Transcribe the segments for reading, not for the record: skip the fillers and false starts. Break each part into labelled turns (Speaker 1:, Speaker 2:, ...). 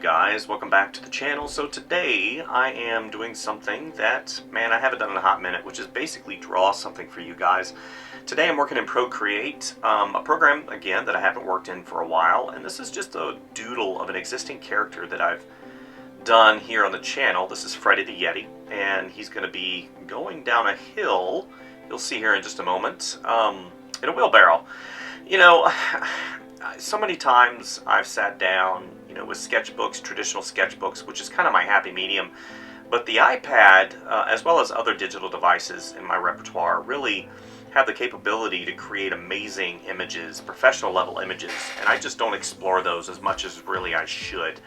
Speaker 1: guys? Welcome back to the channel. So today I am doing something that, man, I haven't done in a hot minute, which is basically draw something for you guys. Today I'm working in Procreate, a program, again, that I haven't worked in for a while, and this is just a doodle of an existing character that I've done here on the channel. This is Freddy the Yeti, and he's going to be going down a hill, you'll see here in just a moment, in a wheelbarrow. You know, so many times I've sat down, with sketchbooks, traditional sketchbooks, which is kind of my happy medium, but the iPad, as well as other digital devices in my repertoire, really have the capability to create amazing images, professional level images, and I just don't explore those as much as really I should.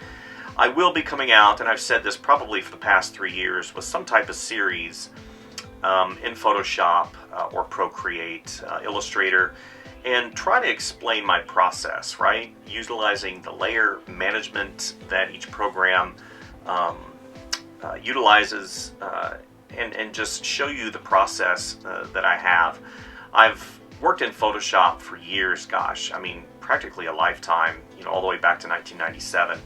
Speaker 1: I will be coming out, and I've said this probably for the past 3 years, with some type of series in Photoshop or Procreate, Illustrator, and try to explain my process, right? Utilizing the layer management that each program utilizes, and just show you the process that I have. I've worked in Photoshop for years, gosh, I mean practically a lifetime, all the way back to 1997.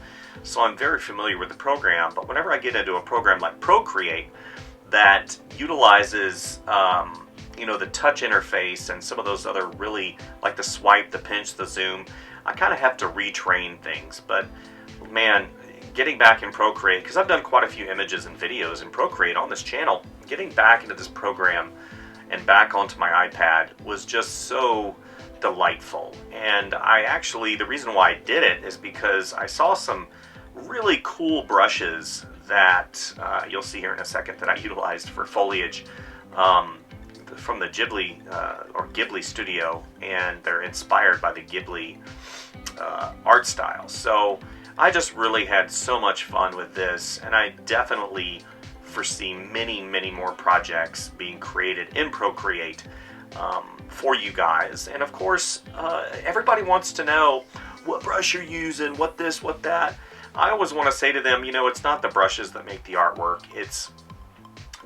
Speaker 1: So I'm very familiar with the program, but whenever I get into a program like Procreate that utilizes the touch interface and some of those other really, like the swipe, the pinch, the zoom, I kind of have to retrain things. But man, getting back in Procreate, because I've done quite a few images and videos in Procreate on this channel, getting back into this program and back onto my iPad was just so delightful. And I actually, the reason why I did it is because I saw some really cool brushes that you'll see here in a second that I utilized for foliage from the Ghibli studio, and they're inspired by the Ghibli art style. So I just really had so much fun with this, and I definitely foresee many more projects being created in Procreate for you guys. And of course, everybody wants to know what brush you're using, what this, what that. I always want to say to them, it's not the brushes that make the artwork, it's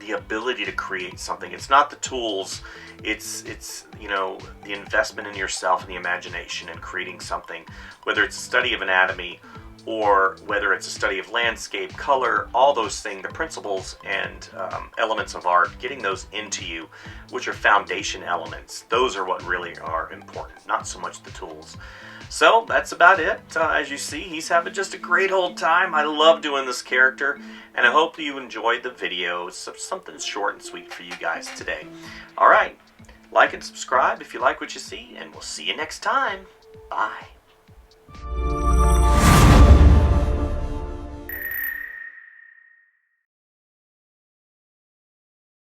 Speaker 1: the ability to create something. It's not the tools, it's the investment in yourself and the imagination and creating something, whether it's a study of anatomy or whether it's a study of landscape, color, all those things, the principles and elements of art, getting those into you, which are foundation elements. Those are what really are important, not so much the tools. So that's about it. As you see, he's having just a great old time. I love doing this character, and I hope you enjoyed the video. It's something short and sweet for you guys today. All right, like and subscribe if you like what you see, and we'll see you next time. Bye.